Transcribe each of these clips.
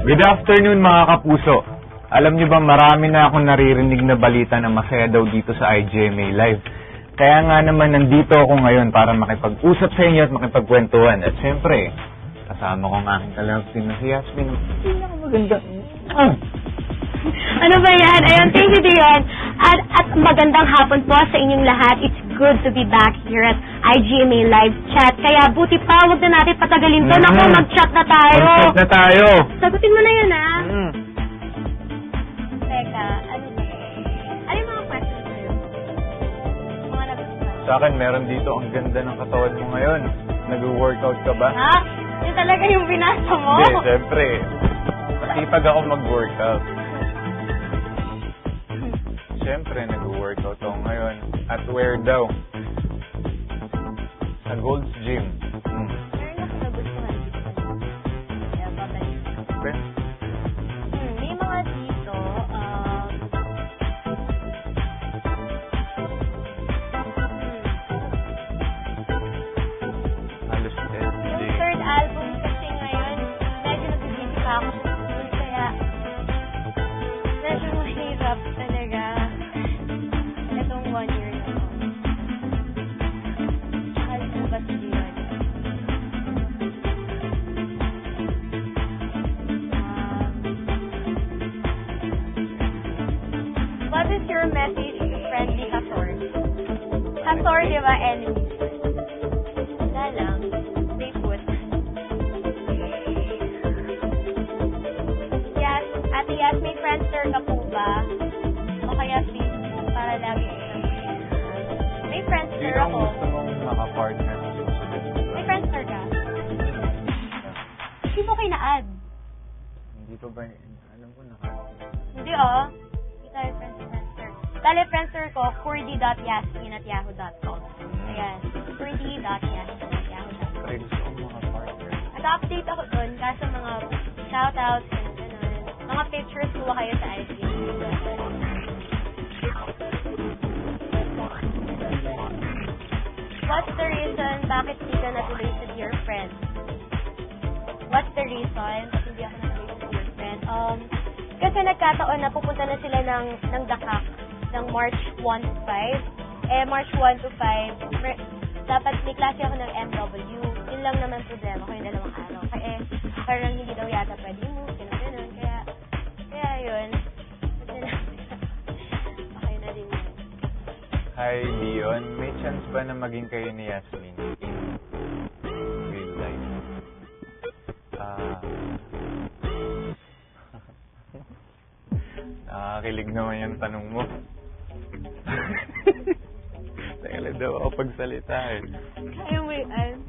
Good afternoon mga kapuso. Alam niyo ba marami na akong naririnig na balita na masaya daw dito sa IGMA Live. Kaya nga naman nandito ako ngayon para makipag-usap sa inyo at makipagkwentuhan. At syempre, kasama ko ang aking kalabsin na si Yasmin. Pinakamaganda. Ano ba yan? Ayun, thank you Dion. At magandang hapon po sa inyong lahat. It's good to be back here at IGMA Live Chat. Kaya buti pa, huwag na natin patagalin to. Naku, mag-chat na tayo. Mag-chat na tayo. Sagutin mo na yun, ha? Teka, ano yung mga questions mo yun? Mga nagustuhan. Sa akin, meron dito ang ganda ng katawan mo ngayon. Nag-workout ka ba? Ha? Yun talaga yung binasa mo? Hindi, syempre. Masipag ako mag-workout. Siyempre, nag-workout ako ngayon. At where daw? Sa Gold's Gym. Meron ako nagustuhan. Kaya babalik. Okay. May mga dito, Halos yung everyday. third album kasi ngayon, medyo nag-busy pa ako sa school, kaya medyo mahirap talaga itong 1 year na to. Tsaka yung ba si Dion? What is your message to friendly Hathor? Hathor, di ba, enemy? Wala lang. Stay put. Yes, Ate Yas, may Friendster ka po ba? O kaya Facebook para lagi may Friendster Sino ang ako. gusto mong makapartner sa susunod? May Friendster ka? Hindi mo kayo na-add. Hindi ko ba, alam ko Hindi oh. Hindi tayo friends sa Friendster. Dali Friendster ko, kurdi.yasmin@yahoo.com. Ayan. kurdi.yasmin@yahoo.com. Try gusto kong makapartner. Nag-update ako dun kaso mga shoutouts, ganun. Mga pictures kuha kayo sa IG. What's the reason bakit hindi ka natuloy sa Dear Friend? What's the reason bakit hindi ako natuloy sa Dear Friend? Kasi nagkataon na pupunta na sila ng Dakak ng March 1 to 5. March 1 to 5, dapat may klase ako ng MW. Yun lang naman problema ko yung 2 araw. Kaya parang hindi daw yata pwede move, ganun. Kaya yun. Okay na rin yun. Hi, Dion. May chance ba na maging kayo ni Yasmin in real life? Nakakilig naman yung tanong mo. Teka daw ako pagsalita eh. Kaya mo yan.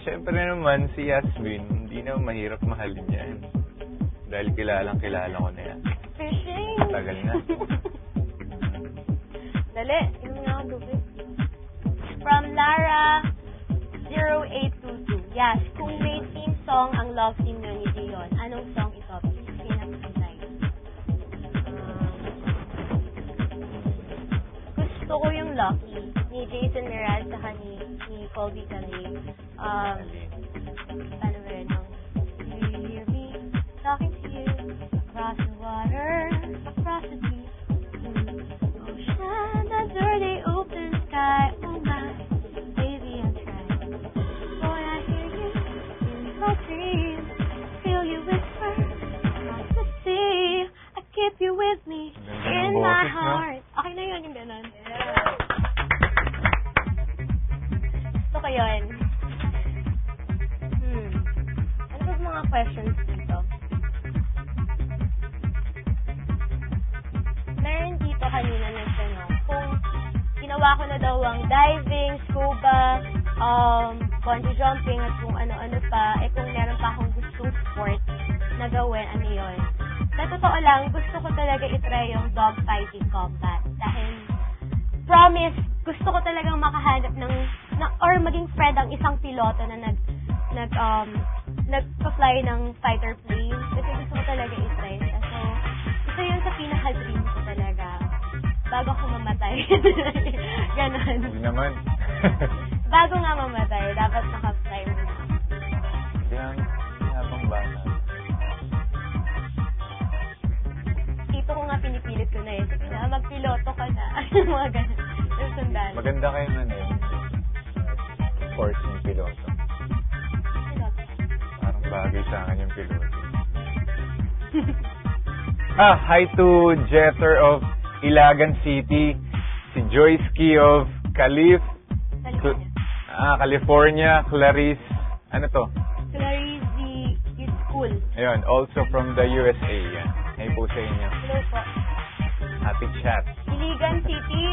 Syempre naman, si Yasmin, hindi na mahirap mahalin yan. Dahil kilala ko na yan. Fishing! Tagal na. Dali, yun nga ako tubig. From Lara 0822. Yes, kung may theme song ang love team nyo ni Dion, anong song ito? Please pinag-design. Gusto ko yung Lucky ni Jason Mraz saka ni Colby Calais. Ano ba yun? Do you hear me talking to you across the water, across the deep ocean, under the open sky? Oh my, baby, I'm trying. Boy, I hear you in my dreams, feel you whisper across the sea. I keep you with me in my heart. Okay na yun yung ganun. Gusto ko yun. Ano ba mga questions dito? Meron dito kanina nagtanong kung ginawa ko na daw ang diving, scuba, bungee jumping at kung ano-ano pa, kung meron pa akong gustong sport na gawin, ano yun. Sa totoo lang, gusto ko talaga itry yung dog fighting combat. Dahil, promise, gusto ko talagang makahanap or maging friend ang isang piloto na nag-fly ng fighter plane. Kasi gusto ko talaga itry. So, isa yun sa pinaka-dream ko talaga. Bago ako mamatay. Ganon. Hindi naman. Bago nga mamatay, dapat naka-fly mo na. Yan, habang bata. piloto ka na. Mga ganun. Yung sandali. Maganda kayong ano yun. Sports ng piloto. Piloto. Parang bagay sa akin yung piloto. Hi to Jeter of Ilagan City. Si Joyce Key of California. Clarice, ano to? Clarice is cool. Ayun, also from the USA. Yan. Hey po sa inyo. Hello po. Happy chat. Iligan City.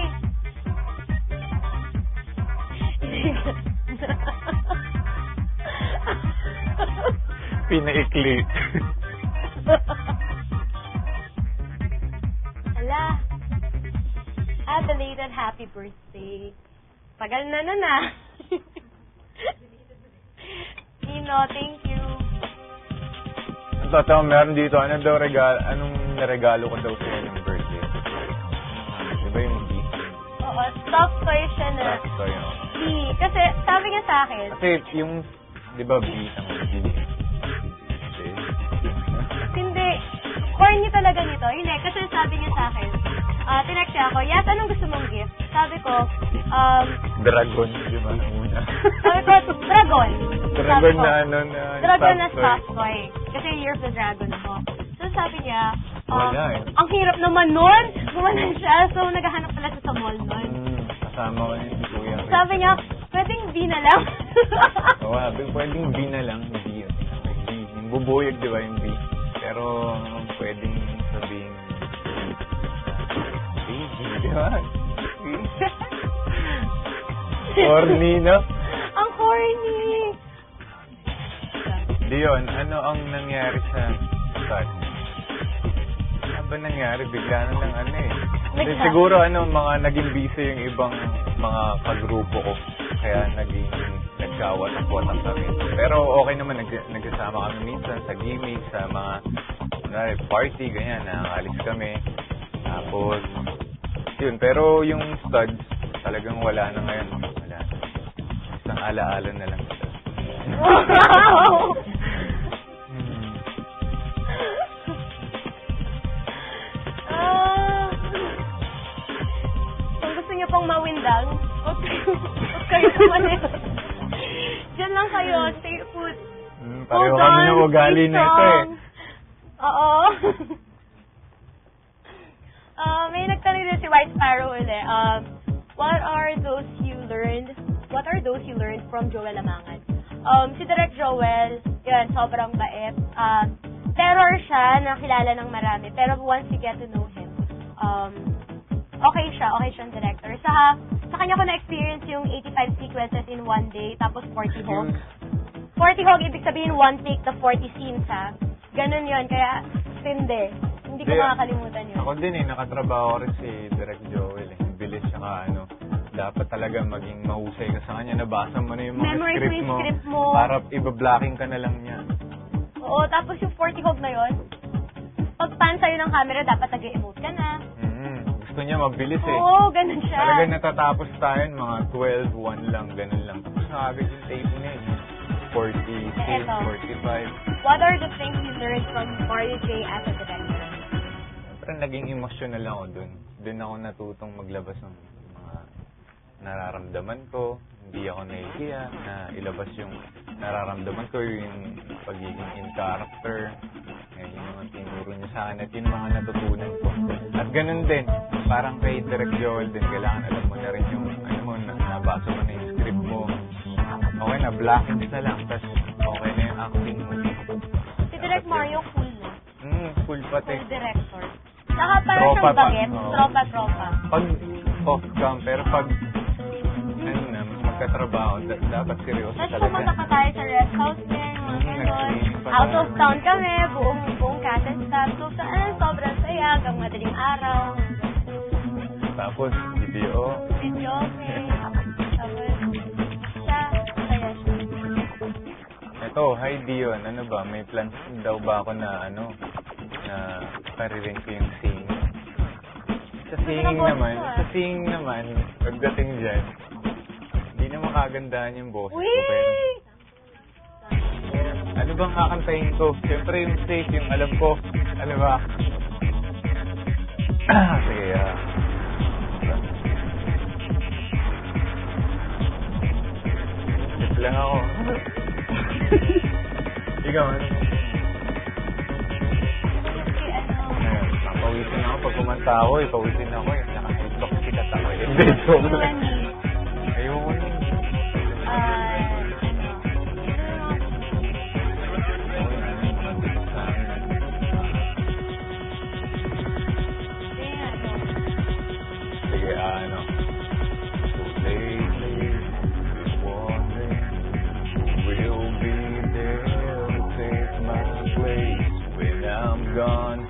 Pinaikli. Ala. Belated happy birthday. Tagal na nun ah. Tino, thank you. Ang totoo, meron dito. Anong naregalo ko daw sa yung birthday? Di ba yung gift? Oo, soft toy siya na. Soft toy, no? B. Kasi sabi niya sa akin, Kasi yung, di ba, ang hindi, corny talaga nito. Hindi, kasi sabi niya sa akin, tinext niya ako, Yat, anong gusto mong gift? Sabi ko, Dragon, di ba? Muna. sabi ko, dragon. Dragon Sabi ko, na ano na dragon na soft toy. soft toy. Kasi Year of the Dragon ako. So sabi niya, Wala eh. ang hirap naman nun. Gumanan siya. So naghahanap pala siya sa mall nun. Kasama ko yun si Kuya. Sabi niya, pwedeng B na lang. Oo, pwedeng B na lang. B yun. B. Yung bubuyag, di ba, yung B. Pero pwedeng sabihin baby, di ba? Corny, no? Ang corny. Diyon, ano ang nangyari sa start? Ano ba nangyari? Bigla na lang ano eh. Hindi, Bigla. siguro mga naging busy yung ibang mga kagrupo ko. Kaya nagkawatak-watak kami. Pero okay naman, nagsasama kami minsan sa gimmick, sa mga party, ganyan, nakakalis kami. Tapos, yun. Pero yung studs, talagang wala na ngayon. Wala na. Isang alaala na lang ito. Wow! Kung gusto niyo pong mawindang, huwag kayo naman eh. Diyan lang kayo, stay put. Pareho Hold kami on, ng ugali stay na ito eh. strong. Oo. May nagtanong din si White Sparrow ulit. What are those you learned from Joel Amangan? Si Direk Joel, yun, sobrang bait. Terror siya, nakilala ng marami. Pero once you get to know him, okay siyang director. Sa kanya ko na-experience yung 85 sequences in one day, tapos 40 hog. 40 hog, ibig sabihin one take the 40 scenes, ha? Ganun yun, kaya tindi. Hindi ko makakalimutan yun. Ako din nakatrabaho ko rin si Direk Joel eh. Bilis saka dapat talaga maging mahusay ka sa kanya. Nabasa mo na yung mga Memorize script mo yung mo. script mo. Para iba-blocking ka na lang niya. Oo, tapos yung 40 hog na yun, pag pan sa'yo ng camera, dapat nag-emote ka na. Gusto niya mabilis eh. Oo, ganun siya. Talaga natatapos tayo mga 12, 1 lang, ganun lang. Tapos nakagad yung tape niya eh. 46, Eto. 45. What are the things you learned from Mario J as a director? Siyempre naging emotional ako dun. Dun ako natutong maglabas ng mga nararamdaman ko. Hindi ako nahihiya na ilabas yung nararamdaman ko, yung pagiging in character. Ngayon yung mga tinuro niya sa akin at yung mga natutunan ko. At ganun din, parang kay Direk Joel din, kailangan alam mo na rin yung, nabasa mo na yung script mo. Okay na, blackings na lang, tapos okay na yung acting mo. Si Direk Mario, cool na. Cool pati. Cool director. Saka parang Tropa siyang pa. bagets, Oo. tropa-tropa. Pag off-cam, pero pag magkatrabaho, dapat seryoso Tapos talaga. pumunta pa tayo sa rest house din, mga ganon. Nag-cleaning pa Out tayo. of town kami, buong cast and staff. So, sobrang saya, hanggang madaling araw. Tapos, video. Video, okay. Tapos, saya siya. Ito, hi Dion, ano ba, may plans daw ba ako na na paririn ko yung singing? Sa singing naman, pagdating dyan, hindi na makagandahan yung boses ko, pero ano bang kakantahin ko? Siyempre yung safe, yung alam ko, ano ba? Sige, lang ako. Ikaw, ano? Ngayon, papawisin ako pag kumanta ako eh. Pawisin ako eh. Naka-tiktok sikat ako eh. Hindi, joke lang. Ayoko na. Sige, ano. So lately, wondering who will be there to take my place when I'm gone.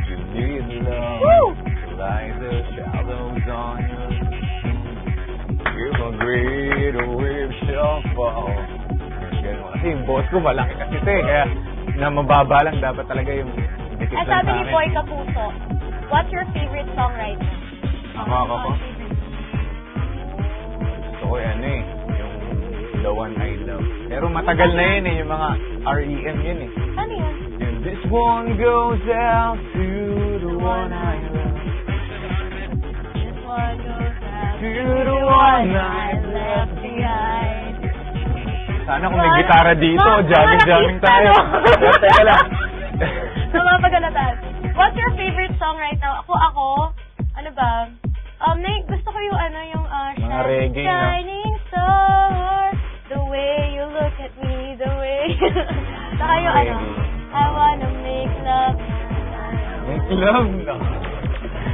You need love. Woo! Light the shadows on you. Give a great wave shall fall. Ganun. Kasi yung boss ko malaki kasi ito eh. Kaya na mababa lang dapat talaga yung dikit lang Sabi sa ni akin. Boy Kapuso, what's your favorite song right now? Ako po. Gusto ko yan eh. Yung The One I Love. Pero matagal na yun eh. Yung mga REM yun eh. Ano yun? Yung This one goes out to the one I love. This one goes out To the one I left behind. Sana kung may gitara dito, jamming tayo. Teka lang. Namapagalatan. What's your favorite song right now? Ako, ano ba? Gusto ko yung Mga reggae, no? Shining star, the way you look at me, the way. Saka yung I wanna make love. Make love na.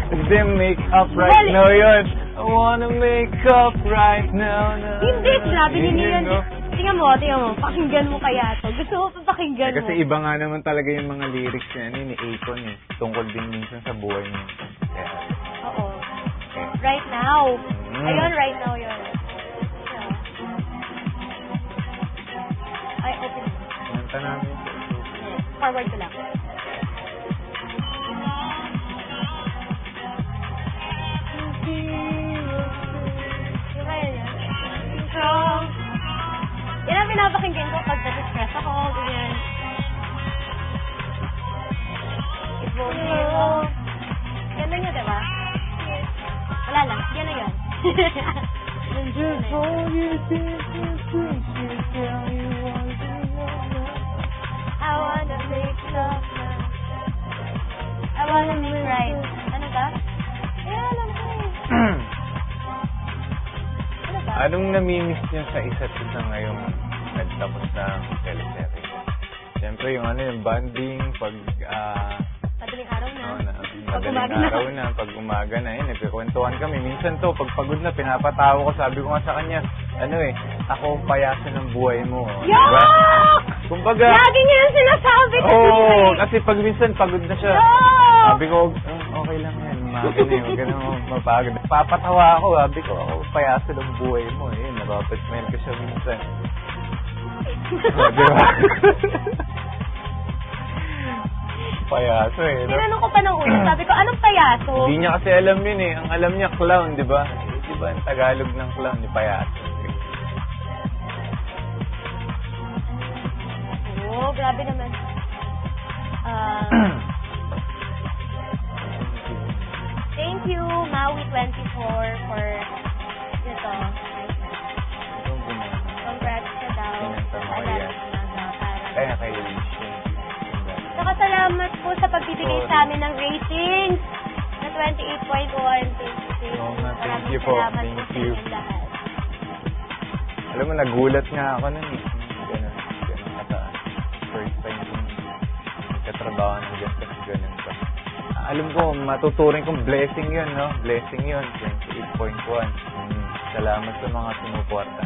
Hindi, make up right Well, now yun. I wanna make up right now. Hindi, grabe Yun hindi yun, yun. no? Tingnan mo, pakinggan mo kaya to. Gusto mo pa pakinggan mo. Kasi iba nga naman talaga yung mga lyrics niya ni Akon eh. Tungkol din minsan sa buhay niya. Kaya, Oo. Right now. Ayun, right now yun. Ay, open. kumanta namin. Forward ko lang. Yung kaya niya. Yan ang pinapakinggan ko pag nag-stress ako, ganyan. It won't be long. Ganda niya, diba? Wala lang. Yan na yun. And just hold you tell you want to I wanna make love now. I wanna make right. Ano ba? Ayan, ano ba? Ano ba? Anong namimiss niyo sa isa't isa ngayong nagtapos ng teleserye? Siyempre yung yung bonding, pag Madaling araw na. Pag madaling umaga na. araw na, pag umaga na, nagkakwentuhan kami. Minsan to, pag pagod na, pinapatawa ko, sabi ko nga sa kanya, ako ang payaso ng buhay mo. Diba? Kumbaga, Lagi niya yung sinasabi ko. kasi pag minsan pagod na siya. Yuck! Sabi ko, okay lang yan, umaga na yun, huwag ka na mapagod. Papatawa ako, sabi ko, ako ang payaso ng buhay mo. Yun, napapasmell ko siya minsan. Diba? Payaso eh. No? Tinanong ko pa ng una, sabi ko, anong payaso? Hindi niya kasi alam yun eh. Ang alam niya, clown, di ba? Di ba, ang Tagalog ng clown, ni payaso. Oo, grabe naman. Thank you, Maui24, for ito. Congrats ka daw. Pinanta mo yan. Kaya kayo Saka salamat po sa pagbibigay sa amin ng ratings na 28.1. Oo nga, thank Maraming you po. salamat Thank sa you. inyong lahat. Alam mo, nagulat nga ako nun eh. Ganun kataas. First time yung katrabaho ng ganito kasi ganun pa. Alam ko, matuturing kong blessing yun, no? Blessing yun, 28.1. Salamat sa mga sumuporta.